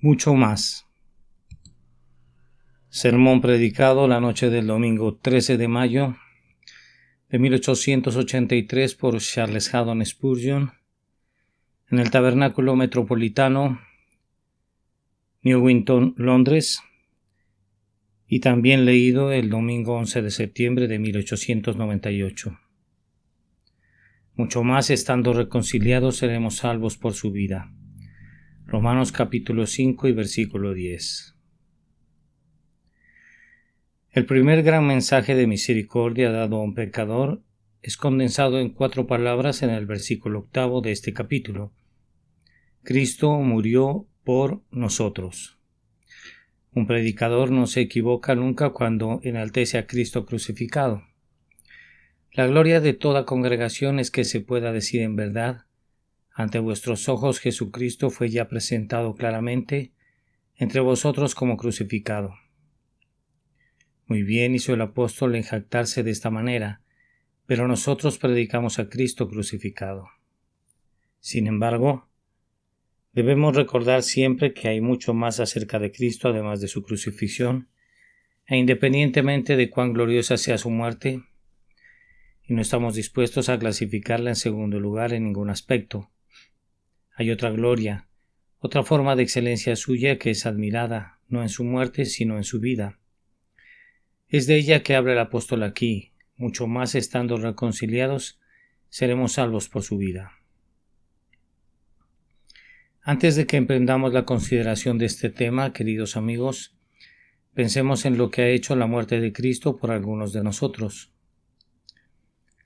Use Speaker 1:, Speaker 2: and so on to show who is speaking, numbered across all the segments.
Speaker 1: Mucho más. Sermón predicado la noche del domingo 13 de mayo de 1883 por Charles Haddon Spurgeon en el Tabernáculo Metropolitano, Newington, Londres, y también leído el domingo 11 de septiembre de 1898. Mucho más, estando reconciliados, seremos salvos por su vida. Romanos capítulo 5 y versículo 10. El primer gran mensaje de misericordia dado a un pecador es condensado en 4 palabras en el versículo 8 de este capítulo. Cristo murió por nosotros. Un predicador no se equivoca nunca cuando enaltece a Cristo crucificado. La gloria de toda congregación es que se pueda decir en verdad: ante vuestros ojos Jesucristo fue ya presentado claramente entre vosotros como crucificado. Muy bien hizo el apóstol en jactarse de esta manera, pero nosotros predicamos a Cristo crucificado. Sin embargo, debemos recordar siempre que hay mucho más acerca de Cristo además de su crucifixión, e independientemente de cuán gloriosa sea su muerte, y no estamos dispuestos a clasificarla en segundo lugar en ningún aspecto. Hay otra gloria, otra forma de excelencia suya que es admirada, no en su muerte, sino en su vida. Es de ella que habla el apóstol aquí: mucho más estando reconciliados, seremos salvos por su vida. Antes de que emprendamos la consideración de este tema, queridos amigos, pensemos en lo que ha hecho la muerte de Cristo por algunos de nosotros.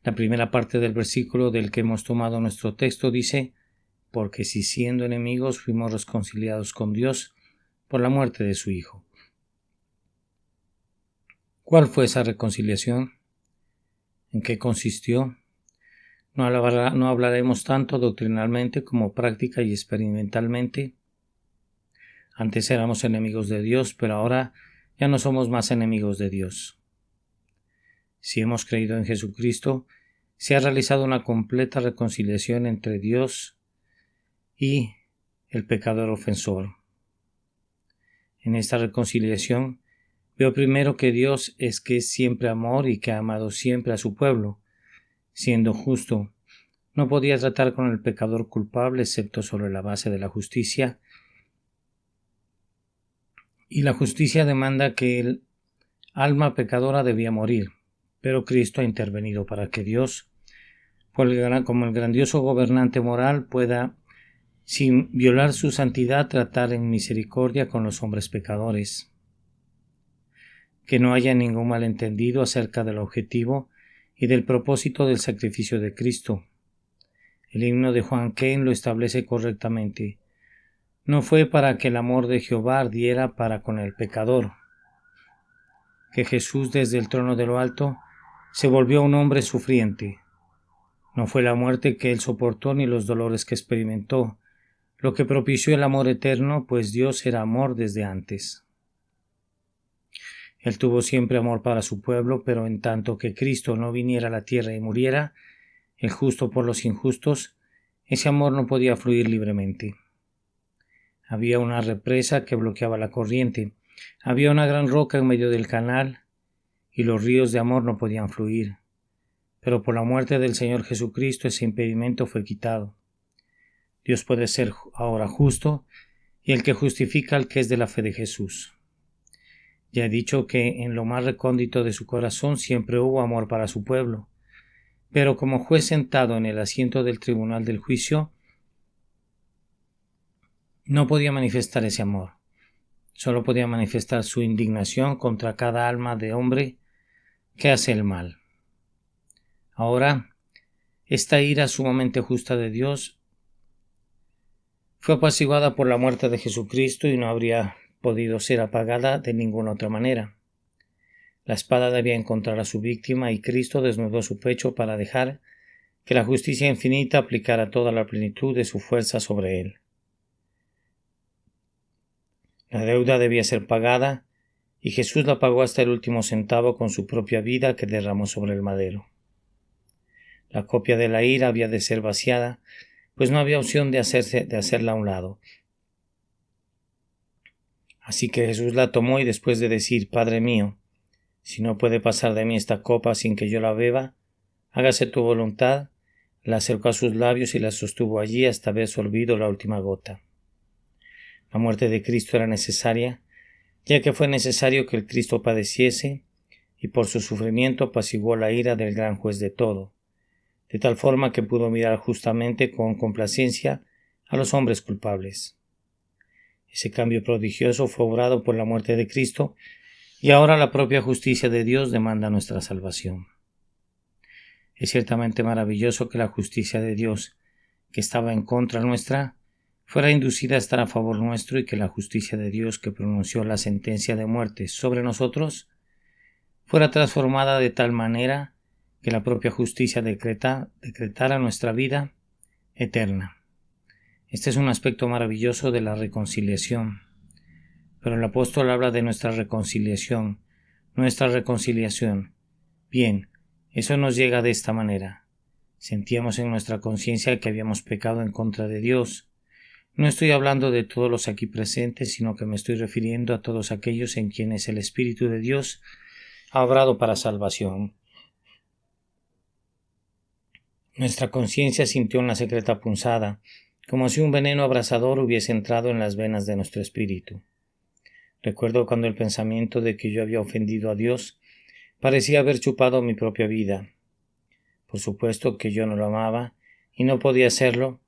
Speaker 1: La primera parte del versículo del que hemos tomado nuestro texto dice: porque si siendo enemigos fuimos reconciliados con Dios por la muerte de su Hijo. ¿Cuál fue esa reconciliación? ¿En qué consistió? No hablaremos tanto doctrinalmente como práctica y experimentalmente. Antes éramos enemigos de Dios, pero ahora ya no somos más enemigos de Dios. Si hemos creído en Jesucristo, se ha realizado una completa reconciliación entre Dios y el pecador ofensor. En esta reconciliación veo primero que Dios es siempre amor y que ha amado siempre a su pueblo. Siendo justo, no podía tratar con el pecador culpable excepto sobre la base de la justicia, y la justicia demanda que el alma pecadora debía morir, pero Cristo ha intervenido para que Dios, como el grandioso gobernante moral, pueda, sin violar su santidad, tratar en misericordia con los hombres pecadores. Que no haya ningún malentendido acerca del objetivo y del propósito del sacrificio de Cristo. El himno de Juan Cain lo establece correctamente. No fue para que el amor de Jehová ardiera para con el pecador, que Jesús desde el trono de lo alto se volvió un hombre sufriente. No fue la muerte que él soportó ni los dolores que experimentó lo que propició el amor eterno, pues Dios era amor desde antes. Él tuvo siempre amor para su pueblo, pero en tanto que Cristo no viniera a la tierra y muriera, el justo por los injustos, ese amor no podía fluir libremente. Había una represa que bloqueaba la corriente, había una gran roca en medio del canal, y los ríos de amor no podían fluir. Pero por la muerte del Señor Jesucristo ese impedimento fue quitado. Dios puede ser ahora justo, y el que justifica al que es de la fe de Jesús. Ya he dicho que en lo más recóndito de su corazón siempre hubo amor para su pueblo, pero como juez sentado en el asiento del tribunal del juicio, no podía manifestar ese amor. Solo podía manifestar su indignación contra cada alma de hombre que hace el mal. Ahora, esta ira sumamente justa de Dios fue apaciguada por la muerte de Jesucristo y no habría podido ser apagada de ninguna otra manera. La espada debía encontrar a su víctima y Cristo desnudó su pecho para dejar que la justicia infinita aplicara toda la plenitud de su fuerza sobre él. La deuda debía ser pagada y Jesús la pagó hasta el último centavo con su propia vida que derramó sobre el madero. La copia de la ira había de ser vaciada, pues no había opción de hacerla a un lado. Así que Jesús la tomó y después de decir: Padre mío, si no puede pasar de mí esta copa sin que yo la beba, hágase tu voluntad, la acercó a sus labios y la sostuvo allí hasta haber sorbido la última gota. La muerte de Cristo era necesaria, ya que fue necesario que el Cristo padeciese, y por su sufrimiento apaciguó la ira del gran juez de todo, de tal forma que pudo mirar justamente con complacencia a los hombres culpables. Ese cambio prodigioso fue obrado por la muerte de Cristo, y ahora la propia justicia de Dios demanda nuestra salvación. Es ciertamente maravilloso que la justicia de Dios, que estaba en contra nuestra, fuera inducida a estar a favor nuestro, y que la justicia de Dios, que pronunció la sentencia de muerte sobre nosotros, fuera transformada de tal manera que la propia justicia decretara nuestra vida eterna. Este es un aspecto maravilloso de la reconciliación. Pero el apóstol habla de nuestra reconciliación. Bien, eso nos llega de esta manera. Sentíamos en nuestra conciencia que habíamos pecado en contra de Dios. No estoy hablando de todos los aquí presentes, sino que me estoy refiriendo a todos aquellos en quienes el Espíritu de Dios ha obrado para salvación. Nuestra conciencia sintió una secreta punzada, como si un veneno abrasador hubiese entrado en las venas de nuestro espíritu. Recuerdo cuando el pensamiento de que yo había ofendido a Dios parecía haber chupado mi propia vida. Por supuesto que yo no lo amaba, y no podía hacerlo,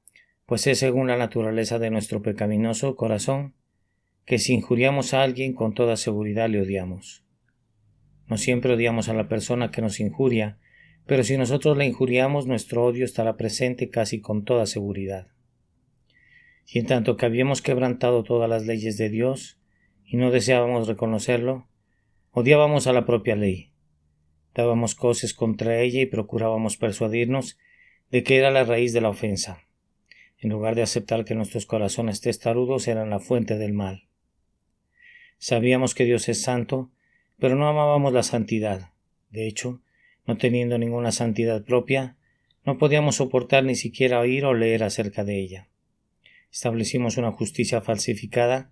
Speaker 1: pues es según la naturaleza de nuestro pecaminoso corazón, que si injuriamos a alguien con toda seguridad le odiamos. No siempre odiamos a la persona que nos injuria, pero si nosotros la injuriamos, nuestro odio estará presente casi con toda seguridad. Y en tanto que habíamos quebrantado todas las leyes de Dios, y no deseábamos reconocerlo, odiábamos a la propia ley. Dábamos coces contra ella y procurábamos persuadirnos de que era la raíz de la ofensa, en lugar de aceptar que nuestros corazones testarudos eran la fuente del mal. Sabíamos que Dios es santo, pero no amábamos la santidad. De hecho, no teniendo ninguna santidad propia, no podíamos soportar ni siquiera oír o leer acerca de ella. Establecimos una justicia falsificada,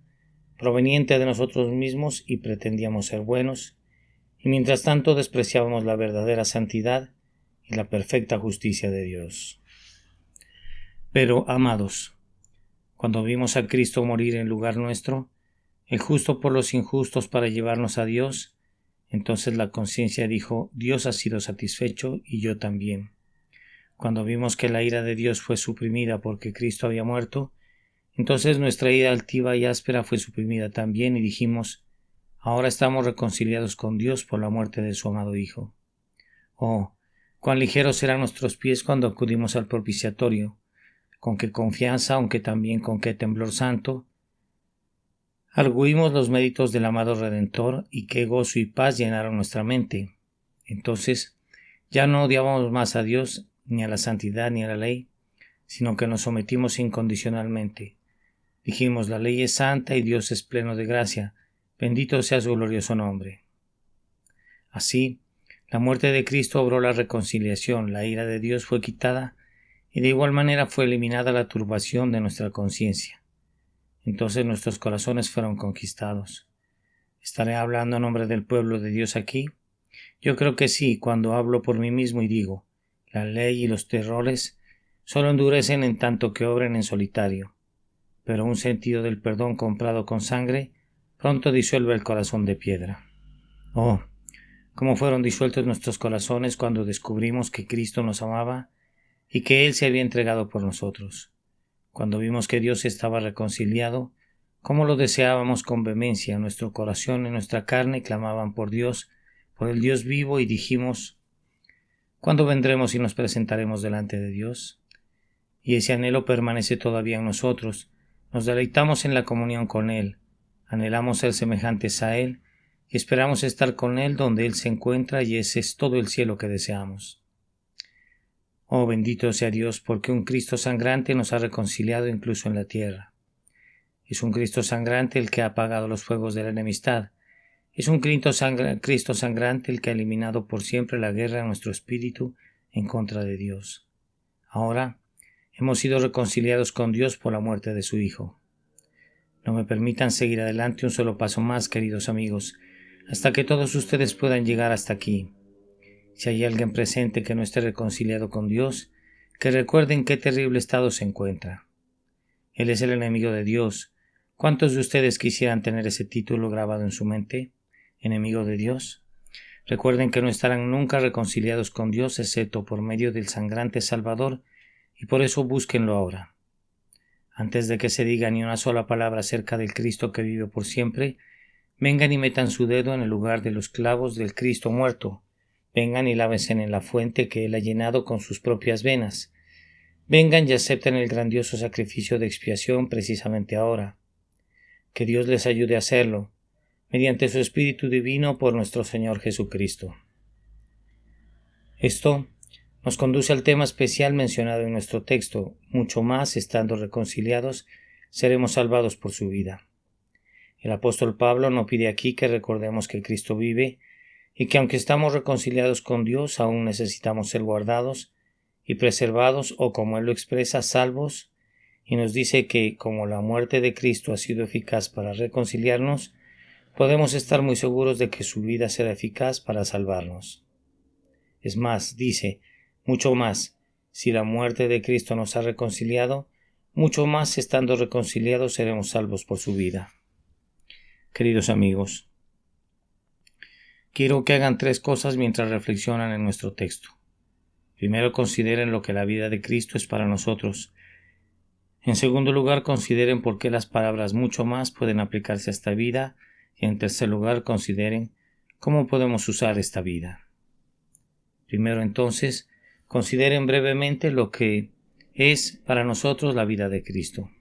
Speaker 1: proveniente de nosotros mismos, y pretendíamos ser buenos, y mientras tanto despreciábamos la verdadera santidad y la perfecta justicia de Dios. Pero, amados, cuando vimos a Cristo morir en lugar nuestro, el justo por los injustos para llevarnos a Dios, entonces la conciencia dijo: Dios ha sido satisfecho y yo también. Cuando vimos que la ira de Dios fue suprimida porque Cristo había muerto, entonces nuestra ira altiva y áspera fue suprimida también, y dijimos: ahora estamos reconciliados con Dios por la muerte de su amado Hijo. Oh, cuán ligeros serán nuestros pies cuando acudimos al propiciatorio, con qué confianza, aunque también con qué temblor santo, arguimos los méritos del amado Redentor, y qué gozo y paz llenaron nuestra mente. Entonces ya no odiábamos más a Dios, ni a la santidad, ni a la ley, sino que nos sometimos incondicionalmente. Dijimos: la ley es santa y Dios es pleno de gracia, bendito sea su glorioso nombre. Así, la muerte de Cristo obró la reconciliación, la ira de Dios fue quitada, y de igual manera fue eliminada la turbación de nuestra conciencia. Entonces nuestros corazones fueron conquistados. ¿Estaré hablando a nombre del pueblo de Dios aquí? Yo creo que sí, cuando hablo por mí mismo y digo: la ley y los terrores solo endurecen en tanto que obren en solitario, pero un sentido del perdón comprado con sangre pronto disuelve el corazón de piedra. Oh, cómo fueron disueltos nuestros corazones cuando descubrimos que Cristo nos amaba y que Él se había entregado por nosotros. Cuando vimos que Dios estaba reconciliado, cómo lo deseábamos con vehemencia. Nuestro corazón y nuestra carne clamaban por Dios, por el Dios vivo, y dijimos: ¿cuándo vendremos y nos presentaremos delante de Dios? Y ese anhelo permanece todavía en nosotros. Nos deleitamos en la comunión con Él, anhelamos ser semejantes a Él, y esperamos estar con Él donde Él se encuentra, y ese es todo el cielo que deseamos. Oh, bendito sea Dios, porque un Cristo sangrante nos ha reconciliado incluso en la tierra. Es un Cristo sangrante el que ha apagado los fuegos de la enemistad. Es un Cristo sangrante el que ha eliminado por siempre la guerra en nuestro espíritu en contra de Dios. Ahora hemos sido reconciliados con Dios por la muerte de su Hijo. No me permitan seguir adelante un solo paso más, queridos amigos, hasta que todos ustedes puedan llegar hasta aquí. Si hay alguien presente que no esté reconciliado con Dios, que recuerde en qué terrible estado se encuentra. Él es el enemigo de Dios. ¿Cuántos de ustedes quisieran tener ese título grabado en su mente? ¿Enemigo de Dios? Recuerden que no estarán nunca reconciliados con Dios excepto por medio del sangrante Salvador, y por eso búsquenlo ahora. Antes de que se diga ni una sola palabra acerca del Cristo que vive por siempre, vengan y metan su dedo en el lugar de los clavos del Cristo muerto. Vengan y lávense en la fuente que Él ha llenado con sus propias venas. Vengan y acepten el grandioso sacrificio de expiación precisamente ahora. Que Dios les ayude a hacerlo, mediante su Espíritu Divino por nuestro Señor Jesucristo. Esto nos conduce al tema especial mencionado en nuestro texto: mucho más, estando reconciliados, seremos salvados por su vida. El apóstol Pablo nos pide aquí que recordemos que Cristo vive y que aunque estamos reconciliados con Dios, aún necesitamos ser guardados y preservados, o como él lo expresa, salvos, y nos dice que como la muerte de Cristo ha sido eficaz para reconciliarnos, podemos estar muy seguros de que su vida será eficaz para salvarnos. Es más, dice, mucho más, si la muerte de Cristo nos ha reconciliado, mucho más estando reconciliados seremos salvos por su vida. Queridos amigos, quiero que hagan 3 cosas mientras reflexionan en nuestro texto. Primero, consideren lo que la vida de Cristo es para nosotros. En segundo lugar, consideren por qué las palabras mucho más pueden aplicarse a esta vida. Y en tercer lugar, consideren cómo podemos usar esta vida. Primero, entonces, consideren brevemente lo que es para nosotros la vida de Cristo.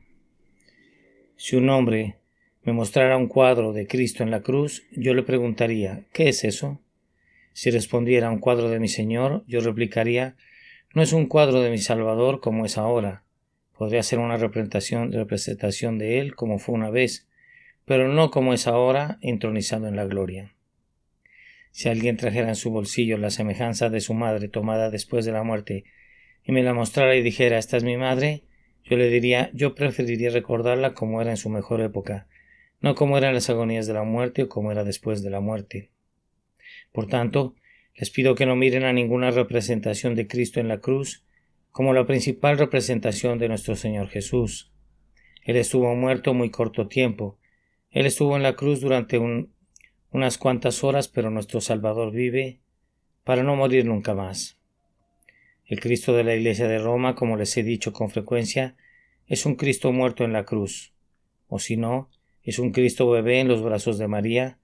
Speaker 1: Si un hombre me mostrara un cuadro de Cristo en la cruz, yo le preguntaría, ¿qué es eso? Si respondiera un cuadro de mi Señor, yo replicaría, no es un cuadro de mi Salvador como es ahora. Podría ser una representación de Él como fue una vez, pero no como es ahora, entronizado en la gloria. Si alguien trajera en su bolsillo la semejanza de su madre tomada después de la muerte y me la mostrara y dijera, esta es mi madre, yo le diría, yo preferiría recordarla como era en su mejor época, no como eran las agonías de la muerte o como era después de la muerte. Por tanto, les pido que no miren a ninguna representación de Cristo en la cruz como la principal representación de nuestro Señor Jesús. Él estuvo muerto muy corto tiempo. Él estuvo en la cruz durante unas cuantas horas, pero nuestro Salvador vive para no morir nunca más. El Cristo de la Iglesia de Roma, como les he dicho con frecuencia, es un Cristo muerto en la cruz, o si no, es un Cristo bebé en los brazos de María,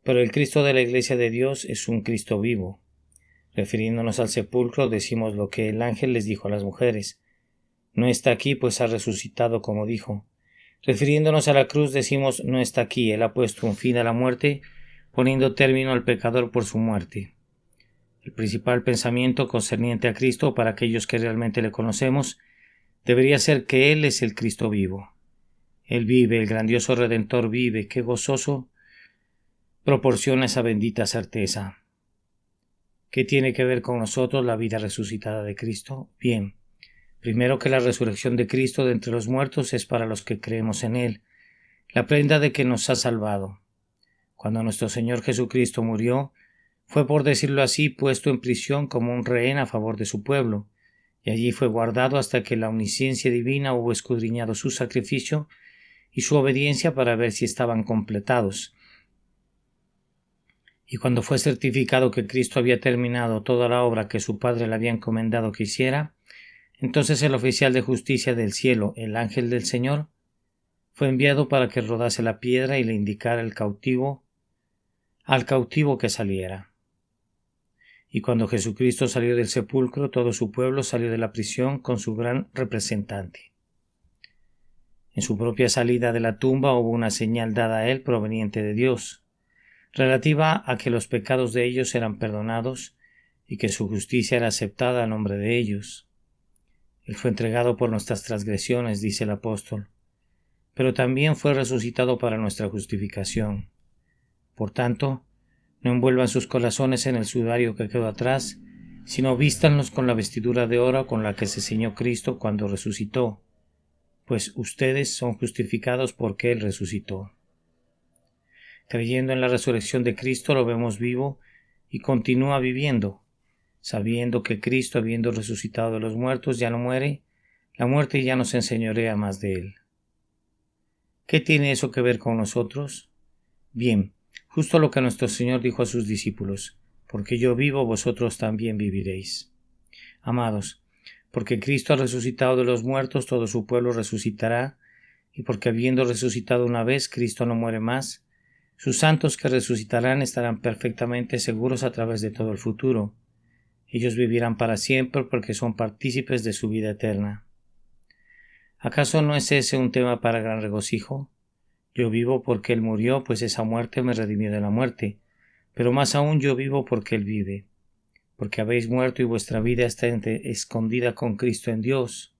Speaker 1: pero el Cristo de la Iglesia de Dios es un Cristo vivo. Refiriéndonos al sepulcro, decimos lo que el ángel les dijo a las mujeres. No está aquí, pues ha resucitado como dijo. Refiriéndonos a la cruz, decimos no está aquí, él ha puesto un fin a la muerte, poniendo término al pecador por su muerte. El principal pensamiento concerniente a Cristo para aquellos que realmente le conocemos debería ser que Él es el Cristo vivo. Él vive, el grandioso Redentor vive, qué gozoso proporciona esa bendita certeza. ¿Qué tiene que ver con nosotros la vida resucitada de Cristo? Bien, primero que la resurrección de Cristo de entre los muertos es para los que creemos en Él, la prenda de que nos ha salvado. Cuando nuestro Señor Jesucristo murió, fue, por decirlo así, puesto en prisión como un rehén a favor de su pueblo, y allí fue guardado hasta que la omnisciencia divina hubo escudriñado su sacrificio y su obediencia para ver si estaban completados. Y cuando fue certificado que Cristo había terminado toda la obra que su Padre le había encomendado que hiciera, entonces el oficial de justicia del cielo, el ángel del Señor, fue enviado para que rodase la piedra y le indicara al cautivo que saliera. Y cuando Jesucristo salió del sepulcro, todo su pueblo salió de la prisión con su gran representante. En su propia salida de la tumba hubo una señal dada a él proveniente de Dios, relativa a que los pecados de ellos eran perdonados y que su justicia era aceptada a nombre de ellos. Él fue entregado por nuestras transgresiones, dice el apóstol, pero también fue resucitado para nuestra justificación. Por tanto, no envuelvan sus corazones en el sudario que quedó atrás, sino vístanlos con la vestidura de oro con la que se ciñó Cristo cuando resucitó. pues ustedes son justificados porque Él resucitó. Creyendo en la resurrección de Cristo lo vemos vivo y continúa viviendo, sabiendo que Cristo, habiendo resucitado de los muertos, ya no muere, la muerte ya no se enseñorea más de Él. ¿Qué tiene eso que ver con nosotros? Bien, justo lo que nuestro Señor dijo a sus discípulos: porque yo vivo, vosotros también viviréis. Amados, porque Cristo ha resucitado de los muertos, todo su pueblo resucitará, y porque habiendo resucitado una vez, Cristo no muere más, sus santos que resucitarán estarán perfectamente seguros a través de todo el futuro. Ellos vivirán para siempre porque son partícipes de su vida eterna. ¿Acaso no es ese un tema para gran regocijo? Yo vivo porque Él murió, pues esa muerte me redimió de la muerte, pero más aún yo vivo porque Él vive, porque habéis muerto y vuestra vida está escondida con Cristo en Dios.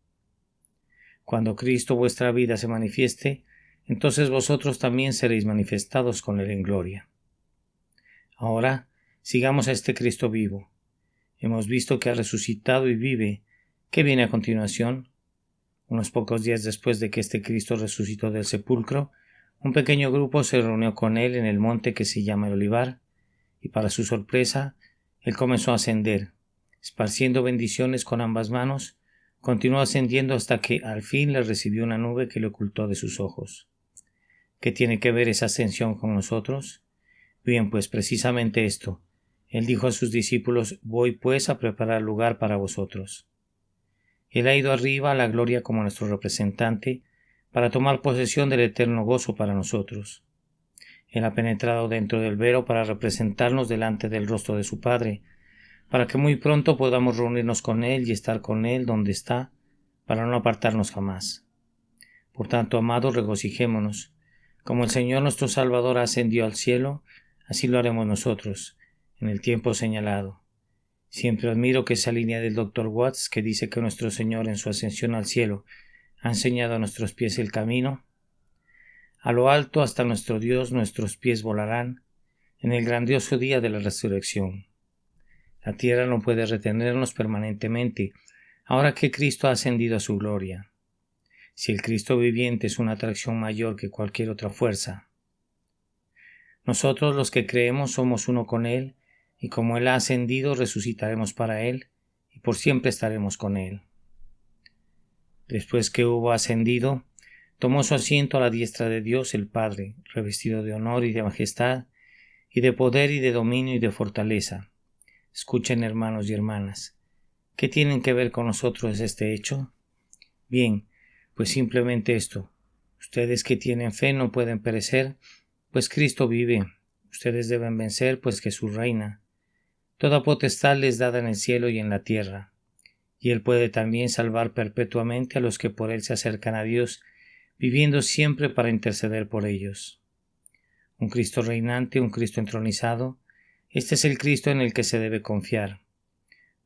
Speaker 1: Cuando Cristo vuestra vida se manifieste, entonces vosotros también seréis manifestados con Él en gloria. Ahora, sigamos a este Cristo vivo. Hemos visto que ha resucitado y vive. ¿Qué viene a continuación? Unos pocos días después de que este Cristo resucitó del sepulcro, un pequeño grupo se reunió con Él en el monte que se llama el Olivar, y para su sorpresa, Él comenzó a ascender, esparciendo bendiciones con ambas manos, continuó ascendiendo hasta que al fin le recibió una nube que le ocultó de sus ojos. ¿Qué tiene que ver esa ascensión con nosotros? Bien, pues precisamente esto. Él dijo a sus discípulos: voy pues a preparar lugar para vosotros. Él ha ido arriba a la gloria como nuestro representante para tomar posesión del eterno gozo para nosotros. Él ha penetrado dentro del velo para representarnos delante del rostro de su Padre, para que muy pronto podamos reunirnos con Él y estar con Él donde está, para no apartarnos jamás. Por tanto, amados, regocijémonos. Como el Señor nuestro Salvador ascendió al cielo, así lo haremos nosotros, en el tiempo señalado. Siempre admiro que esa línea del Dr. Watts que dice que nuestro Señor en su ascensión al cielo ha enseñado a nuestros pies el camino. A lo alto hasta nuestro Dios nuestros pies volarán en el grandioso día de la resurrección. La tierra no puede retenernos permanentemente, ahora que Cristo ha ascendido a su gloria. Si el Cristo viviente es una atracción mayor que cualquier otra fuerza. Nosotros los que creemos somos uno con Él, y como Él ha ascendido, resucitaremos para Él, y por siempre estaremos con Él. Después que hubo ascendido, tomó su asiento a la diestra de Dios el Padre, revestido de honor y de majestad, y de poder y de dominio y de fortaleza. Escuchen, hermanos y hermanas, ¿qué tienen que ver con nosotros este hecho? Bien, pues simplemente esto. Ustedes que tienen fe no pueden perecer, pues Cristo vive. Ustedes deben vencer, pues Jesús reina. Toda potestad les dada en el cielo y en la tierra, y Él puede también salvar perpetuamente a los que por Él se acercan a Dios, viviendo siempre para interceder por ellos. Un Cristo reinante, un Cristo entronizado, este es el Cristo en el que se debe confiar.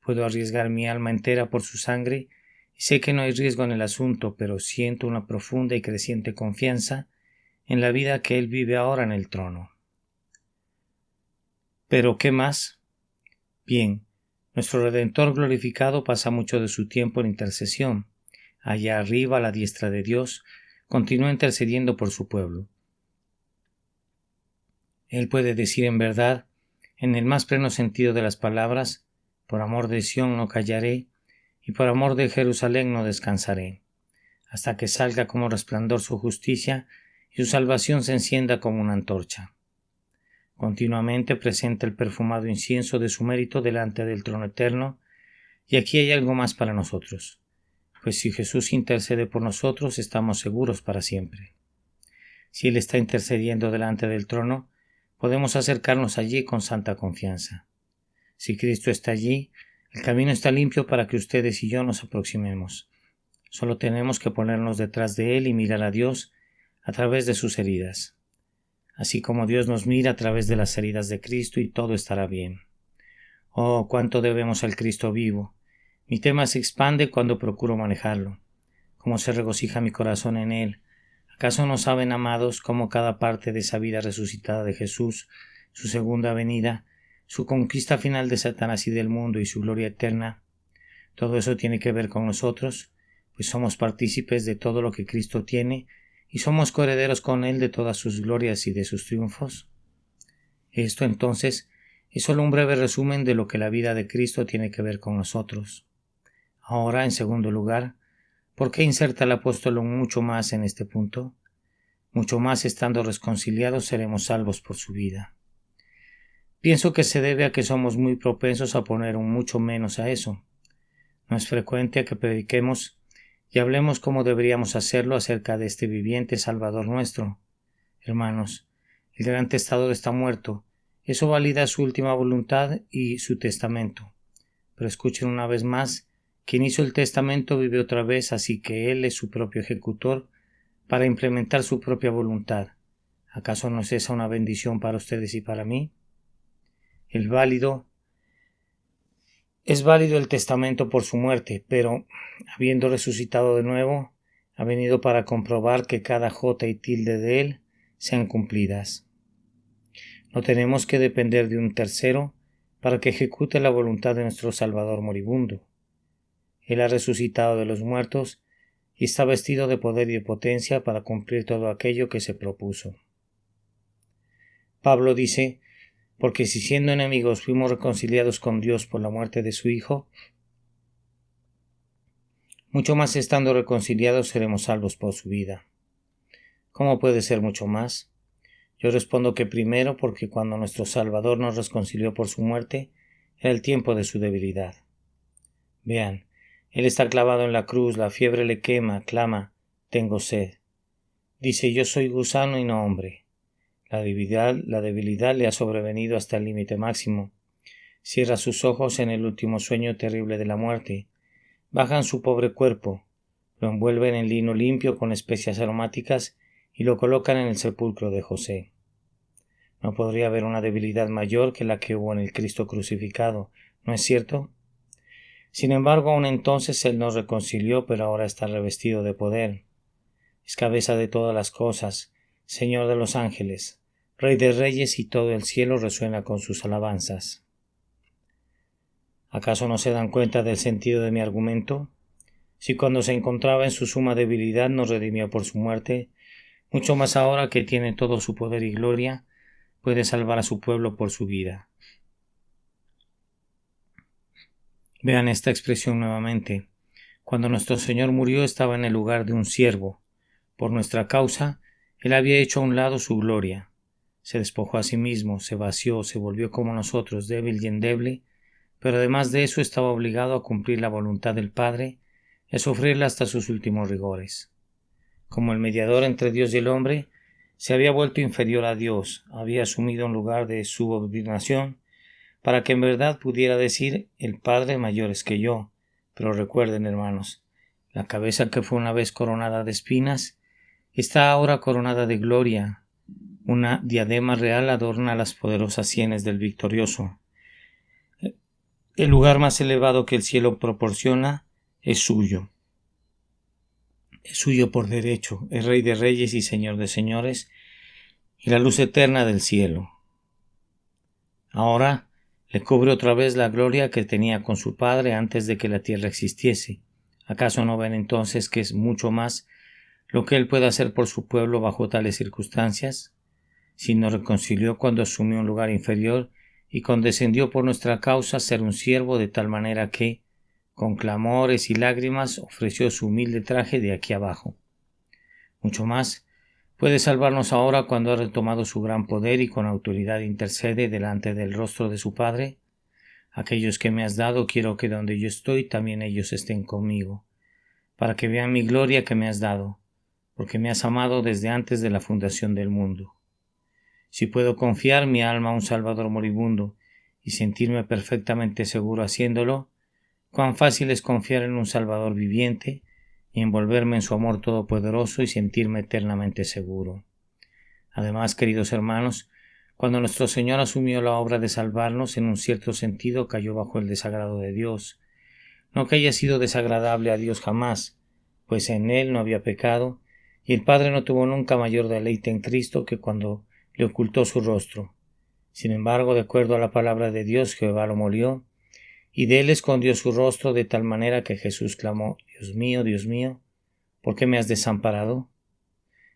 Speaker 1: Puedo arriesgar mi alma entera por su sangre, y sé que no hay riesgo en el asunto, pero siento una profunda y creciente confianza en la vida que Él vive ahora en el trono. ¿Pero qué más? Bien, nuestro Redentor glorificado pasa mucho de su tiempo en intercesión. Allá arriba, a la diestra de Dios, continúa intercediendo por su pueblo. Él puede decir en verdad, en el más pleno sentido de las palabras: por amor de Sión no callaré, y por amor de Jerusalén no descansaré, hasta que salga como resplandor su justicia y su salvación se encienda como una antorcha. Continuamente presenta el perfumado incienso de su mérito delante del trono eterno, y aquí hay algo más para nosotros, pues si Jesús intercede por nosotros, estamos seguros para siempre. Si Él está intercediendo delante del trono, podemos acercarnos allí con santa confianza. Si Cristo está allí, el camino está limpio para que ustedes y yo nos aproximemos. Solo tenemos que ponernos detrás de Él y mirar a Dios a través de sus heridas. Así como Dios nos mira a través de las heridas de Cristo, y todo estará bien. Oh, cuánto debemos al Cristo vivo. Mi tema se expande cuando procuro manejarlo. Cómo se regocija mi corazón en Él. ¿Acaso no saben, amados, cómo cada parte de esa vida resucitada de Jesús, su segunda venida, su conquista final de Satanás y del mundo y su gloria eterna, todo eso tiene que ver con nosotros? pues somos partícipes de todo lo que Cristo tiene y somos coherederos con Él de todas sus glorias y de sus triunfos. Esto, entonces, es solo un breve resumen de lo que la vida de Cristo tiene que ver con nosotros. Ahora, en segundo lugar, ¿por qué inserta el apóstol mucho más en este punto? Mucho más estando reconciliados seremos salvos por su vida. Pienso que se debe a que somos muy propensos a poner un mucho menos a eso. No es frecuente que prediquemos y hablemos como deberíamos hacerlo acerca de este viviente Salvador nuestro. Hermanos, el gran testador está muerto. Eso valida su última voluntad y su testamento. Pero escuchen una vez más, quien hizo el testamento vive otra vez, así que él es su propio ejecutor para implementar su propia voluntad. ¿Acaso no es esa una bendición para ustedes y para mí? Es válido el testamento por su muerte, pero, habiendo resucitado de nuevo, ha venido para comprobar que cada jota y tilde de él sean cumplidas. No tenemos que depender de un tercero para que ejecute la voluntad de nuestro Salvador moribundo. Él ha resucitado de los muertos y está vestido de poder y de potencia para cumplir todo aquello que se propuso. Pablo dice: porque si siendo enemigos fuimos reconciliados con Dios por la muerte de su Hijo, mucho más estando reconciliados seremos salvos por su vida. ¿Cómo puede ser mucho más? Yo respondo que primero porque cuando nuestro Salvador nos reconcilió por su muerte, era el tiempo de su debilidad. Vean, Él está clavado en la cruz, la fiebre le quema, clama: tengo sed. Dice: yo soy gusano y no hombre. La debilidad le ha sobrevenido hasta el límite máximo. Cierra sus ojos en el último sueño terrible de la muerte. Bajan su pobre cuerpo, lo envuelven en lino limpio con especias aromáticas y lo colocan en el sepulcro de José. No podría haber una debilidad mayor que la que hubo en el Cristo crucificado, ¿no es cierto? Sin embargo, aún entonces Él nos reconcilió, pero ahora está revestido de poder. Es cabeza de todas las cosas, Señor de los ángeles, Rey de reyes, y todo el cielo resuena con sus alabanzas. ¿Acaso no se dan cuenta del sentido de mi argumento? Si cuando se encontraba en su suma debilidad nos redimió por su muerte, mucho más ahora que tiene todo su poder y gloria, puede salvar a su pueblo por su vida. Vean esta expresión nuevamente. Cuando nuestro Señor murió estaba en el lugar de un siervo. Por nuestra causa, Él había hecho a un lado su gloria. Se despojó a sí mismo, se vació, se volvió como nosotros, débil y endeble, pero además de eso estaba obligado a cumplir la voluntad del Padre y a sufrirla hasta sus últimos rigores. Como el mediador entre Dios y el hombre, se había vuelto inferior a Dios, había asumido un lugar de subordinación, para que en verdad pudiera decir: el Padre mayor es que yo. Pero recuerden, hermanos, la cabeza que fue una vez coronada de espinas está ahora coronada de gloria. Una diadema real adorna las poderosas sienes del victorioso. El lugar más elevado que el cielo proporciona es suyo. Es suyo por derecho, es Rey de reyes y Señor de señores, y la luz eterna del cielo. Ahora le cubre otra vez la gloria que tenía con su Padre antes de que la tierra existiese. ¿Acaso no ven entonces que es mucho más lo que Él puede hacer por su pueblo bajo tales circunstancias? Si nos reconcilió cuando asumió un lugar inferior y condescendió por nuestra causa a ser un siervo, de tal manera que, con clamores y lágrimas, ofreció su humilde traje de aquí abajo. Mucho más puede salvarnos ahora cuando ha retomado su gran poder y con autoridad intercede delante del rostro de su Padre. Aquellos que me has dado quiero que donde yo estoy también ellos estén conmigo, para que vean mi gloria que me has dado, porque me has amado desde antes de la fundación del mundo. Si puedo confiar mi alma a un Salvador moribundo y sentirme perfectamente seguro haciéndolo, cuán fácil es confiar en un Salvador viviente y envolverme en su amor todopoderoso y sentirme eternamente seguro. Además, queridos hermanos, cuando nuestro Señor asumió la obra de salvarnos, en un cierto sentido cayó bajo el desagrado de Dios. No que haya sido desagradable a Dios jamás, pues en Él no había pecado, y el Padre no tuvo nunca mayor deleite en Cristo que cuando le ocultó su rostro. Sin embargo, de acuerdo a la palabra de Dios, Jehová lo molió, y de él escondió su rostro de tal manera que Jesús clamó: Dios mío, ¿por qué me has desamparado?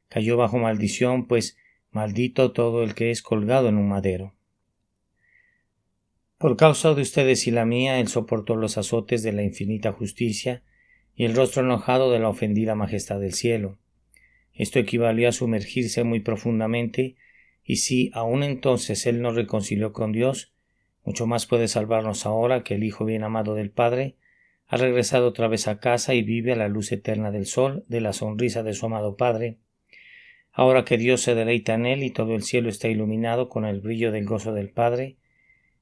Speaker 1: Cayó bajo maldición, pues maldito todo el que es colgado en un madero. Por causa de ustedes y la mía, él soportó los azotes de la infinita justicia y el rostro enojado de la ofendida majestad del cielo. Esto equivalía a sumergirse muy profundamente, y si aún entonces él nos reconcilió con Dios, mucho más puede salvarnos ahora que el Hijo bien amado del Padre ha regresado otra vez a casa y vive a la luz eterna del sol, de la sonrisa de su amado Padre. Ahora que Dios se deleita en él y todo el cielo está iluminado con el brillo del gozo del Padre,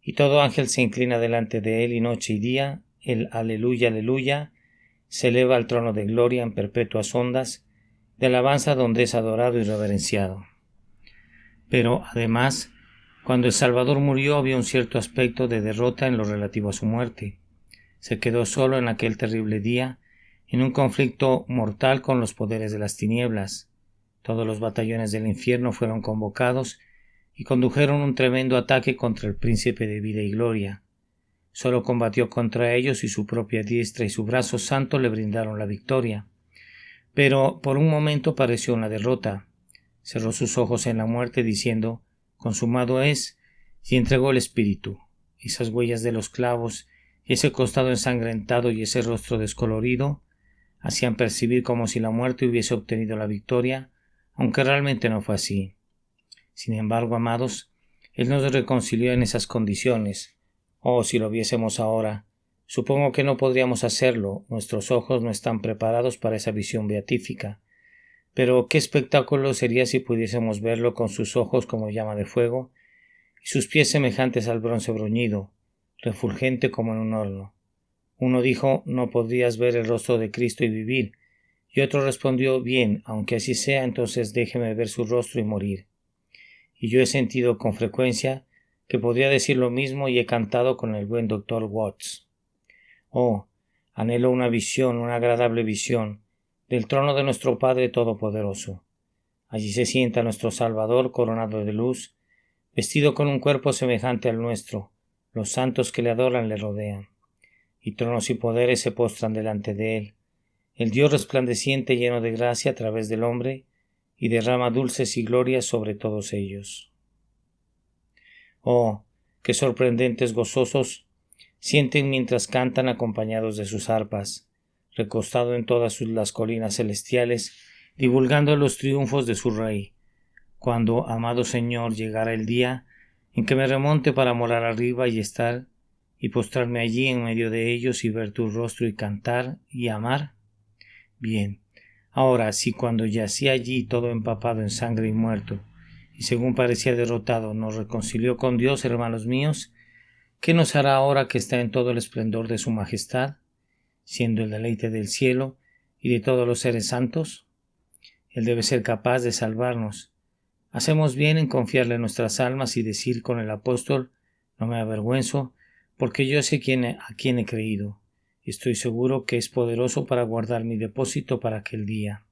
Speaker 1: y todo ángel se inclina delante de él y noche y día, el aleluya, aleluya, se eleva al trono de gloria en perpetuas ondas, de alabanza donde es adorado y reverenciado. Pero, además, cuando el Salvador murió había un cierto aspecto de derrota en lo relativo a su muerte. Se quedó solo en aquel terrible día, en un conflicto mortal con los poderes de las tinieblas. Todos los batallones del infierno fueron convocados y condujeron un tremendo ataque contra el príncipe de vida y gloria. Solo combatió contra ellos y su propia diestra y su brazo santo le brindaron la victoria. Pero por un momento pareció una derrota. Cerró sus ojos en la muerte diciendo: consumado es, y entregó el espíritu. Esas huellas de los clavos y ese costado ensangrentado y ese rostro descolorido hacían percibir como si la muerte hubiese obtenido la victoria, aunque realmente no fue así. Sin embargo, amados, Él nos reconcilió en esas condiciones. Oh, si lo viésemos ahora. Supongo que no podríamos hacerlo, nuestros ojos no están preparados para esa visión beatífica. Pero qué espectáculo sería si pudiésemos verlo con sus ojos como llama de fuego, y sus pies semejantes al bronce bruñido, refulgente como en un horno. Uno dijo: no podrías ver el rostro de Cristo y vivir, y otro respondió: bien, aunque así sea, entonces déjeme ver su rostro y morir. Y yo he sentido con frecuencia que podría decir lo mismo, y he cantado con el buen doctor Watts. Oh, anhelo una visión, una agradable visión, del trono de nuestro Padre Todopoderoso. Allí se sienta nuestro Salvador coronado de luz, vestido con un cuerpo semejante al nuestro. Los santos que le adoran le rodean, y tronos y poderes se postran delante de él. El Dios resplandeciente lleno de gracia a través del hombre, y derrama dulces y glorias sobre todos ellos. Oh, qué sorprendentes gozosos sienten mientras cantan acompañados de sus arpas, recostado en todas las colinas celestiales, divulgando los triunfos de su Rey. Cuando, amado Señor, llegara el día en que me remonte para morar arriba y estar y postrarme allí en medio de ellos y ver tu rostro y cantar y amar. Bien, ahora si cuando yací allí todo empapado en sangre y muerto, y según parecía derrotado, nos reconcilió con Dios, hermanos míos, ¿qué nos hará ahora que está en todo el esplendor de su majestad, siendo el deleite del cielo y de todos los seres santos? Él debe ser capaz de salvarnos. Hacemos bien en confiarle nuestras almas y decir con el apóstol: no me avergüenzo, porque yo sé a quién he creído, y estoy seguro que es poderoso para guardar mi depósito para aquel día.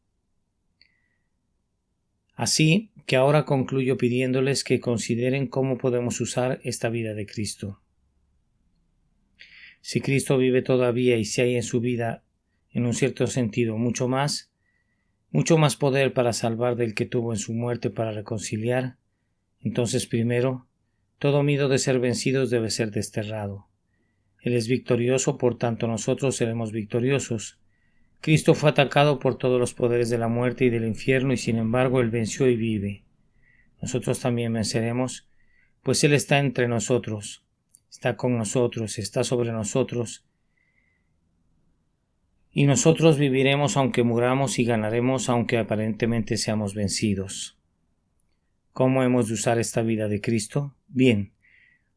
Speaker 1: Así que ahora concluyo pidiéndoles que consideren cómo podemos usar esta vida de Cristo. Si Cristo vive todavía y si hay en su vida, en un cierto sentido, mucho más poder para salvar del que tuvo en su muerte para reconciliar, entonces primero, todo miedo de ser vencidos debe ser desterrado. Él es victorioso, por tanto nosotros seremos victoriosos. Cristo fue atacado por todos los poderes de la muerte y del infierno, y sin embargo Él venció y vive. Nosotros también venceremos, pues Él está entre nosotros, está con nosotros, está sobre nosotros, y nosotros viviremos aunque muramos y ganaremos aunque aparentemente seamos vencidos. ¿Cómo hemos de usar esta vida de Cristo? Bien,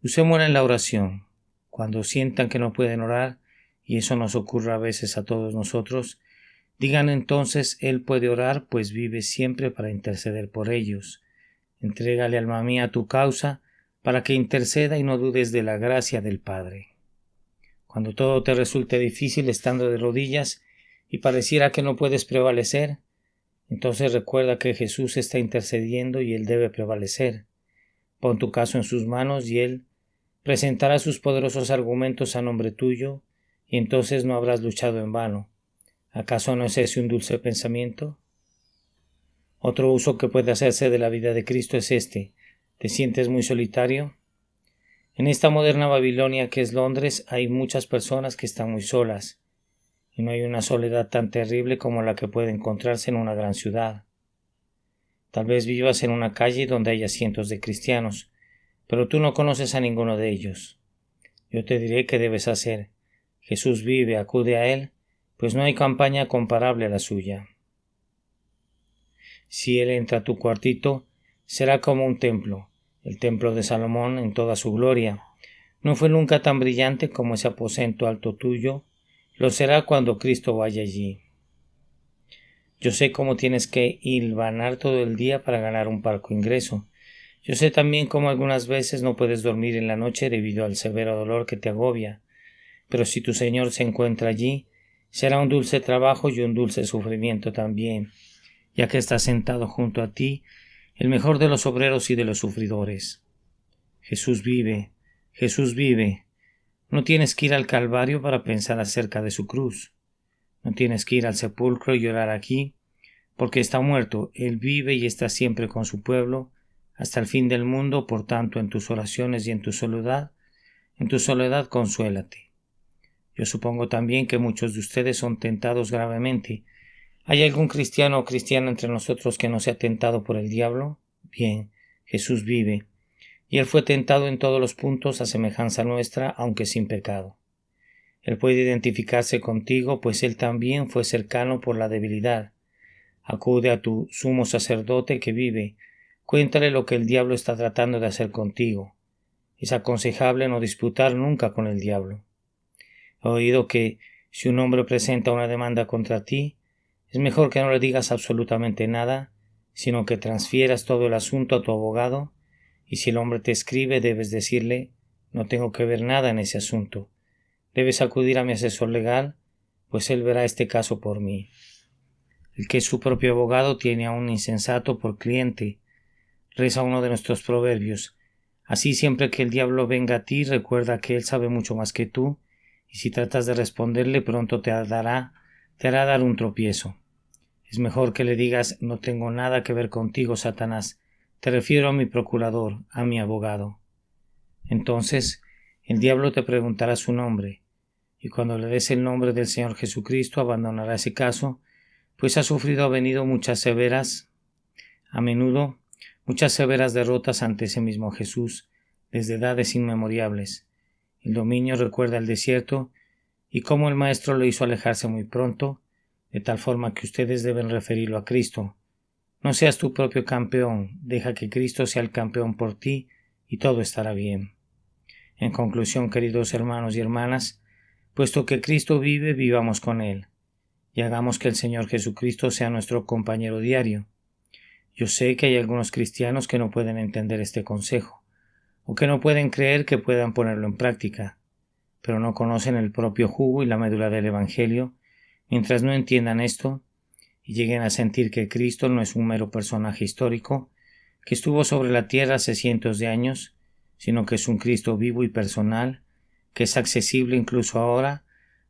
Speaker 1: usémosla en la oración. Cuando sientan que no pueden orar, y eso nos ocurre a veces a todos nosotros, digan entonces: Él puede orar, pues vive siempre para interceder por ellos. Entrégale, alma mía, tu causa, para que interceda y no dudes de la gracia del Padre. Cuando todo te resulte difícil estando de rodillas y pareciera que no puedes prevalecer, entonces recuerda que Jesús está intercediendo y Él debe prevalecer. Pon tu caso en sus manos y Él presentará sus poderosos argumentos a nombre tuyo, y entonces no habrás luchado en vano. ¿Acaso no es ese un dulce pensamiento? Otro uso que puede hacerse de la vida de Cristo es este. ¿Te sientes muy solitario? En esta moderna Babilonia que es Londres hay muchas personas que están muy solas, y no hay una soledad tan terrible como la que puede encontrarse en una gran ciudad. Tal vez vivas en una calle donde haya cientos de cristianos, pero tú no conoces a ninguno de ellos. Yo te diré qué debes hacer. Jesús vive, acude a Él, pues no hay campaña comparable a la suya. Si Él entra a tu cuartito, será como un templo, el templo de Salomón en toda su gloria. No fue nunca tan brillante como ese aposento alto tuyo, lo será cuando Cristo vaya allí. Yo sé cómo tienes que hilvanar todo el día para ganar un parco ingreso. Yo sé también cómo algunas veces no puedes dormir en la noche debido al severo dolor que te agobia. Pero si tu Señor se encuentra allí, será un dulce trabajo y un dulce sufrimiento también, ya que está sentado junto a ti, el mejor de los obreros y de los sufridores. Jesús vive, Jesús vive. No tienes que ir al Calvario para pensar acerca de su cruz. No tienes que ir al sepulcro y llorar aquí, porque está muerto. Él vive y está siempre con su pueblo, hasta el fin del mundo. Por tanto, en tus oraciones y en tu soledad consuélate. Yo supongo también que muchos de ustedes son tentados gravemente. ¿Hay algún cristiano o cristiana entre nosotros que no sea tentado por el diablo? Bien, Jesús vive, y Él fue tentado en todos los puntos a semejanza nuestra, aunque sin pecado. Él puede identificarse contigo, pues Él también fue cercano por la debilidad. Acude a tu sumo sacerdote que vive, cuéntale lo que el diablo está tratando de hacer contigo. Es aconsejable no disputar nunca con el diablo. He oído que si un hombre presenta una demanda contra ti, es mejor que no le digas absolutamente nada, sino que transfieras todo el asunto a tu abogado, y si el hombre te escribe debes decirle: no tengo que ver nada en ese asunto. Debes acudir a mi asesor legal, pues él verá este caso por mí. El que es su propio abogado tiene a un insensato por cliente. Reza uno de nuestros proverbios. Así siempre que el diablo venga a ti, recuerda que él sabe mucho más que tú, y si tratas de responderle pronto te hará dar un tropiezo. Es mejor que le digas: no tengo nada que ver contigo, Satanás. Te refiero a mi procurador, a mi abogado. Entonces el diablo te preguntará su nombre, y cuando le des el nombre del Señor Jesucristo abandonará ese caso, pues ha sufrido a menudo muchas severas derrotas ante ese mismo Jesús, desde edades inmemorables. El dominio recuerda el desierto y cómo el Maestro lo hizo alejarse muy pronto, de tal forma que ustedes deben referirlo a Cristo. No seas tu propio campeón, deja que Cristo sea el campeón por ti y todo estará bien. En conclusión, queridos hermanos y hermanas, puesto que Cristo vive, vivamos con Él, y hagamos que el Señor Jesucristo sea nuestro compañero diario. Yo sé que hay algunos cristianos que no pueden entender este consejo, o que no pueden creer que puedan ponerlo en práctica, pero no conocen el propio jugo y la médula del Evangelio. Mientras no entiendan esto y lleguen a sentir que Cristo no es un mero personaje histórico que estuvo sobre la tierra hace cientos de años, sino que es un Cristo vivo y personal, que es accesible incluso ahora,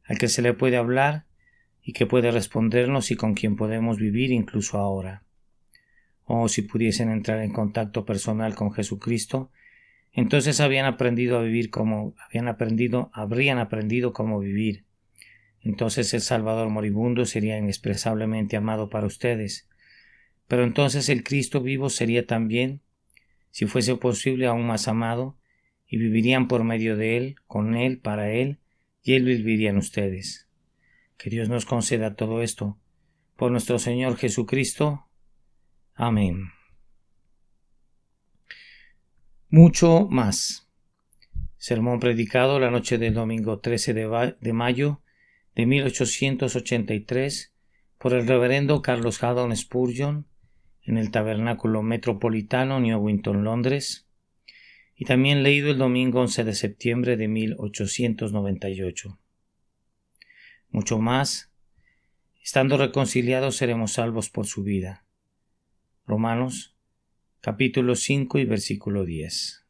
Speaker 1: al que se le puede hablar y que puede respondernos y con quien podemos vivir incluso ahora. Oh, si pudiesen entrar en contacto personal con Jesucristo, entonces habrían aprendido cómo vivir. Entonces el Salvador moribundo sería inexpresablemente amado para ustedes. Pero entonces el Cristo vivo sería también, si fuese posible, aún más amado, y vivirían por medio de Él, con Él, para Él, y Él viviría en ustedes. Que Dios nos conceda todo esto. Por nuestro Señor Jesucristo. Amén. Mucho más. Sermón predicado la noche del domingo 13 de mayo de 1883 por el reverendo Carlos Haddon Spurgeon en el Tabernáculo Metropolitano, Newington, Londres, y también leído el domingo 11 de septiembre de 1898. Mucho más. Estando reconciliados seremos salvos por su vida. Romanos, capítulo 5 y versículo 10.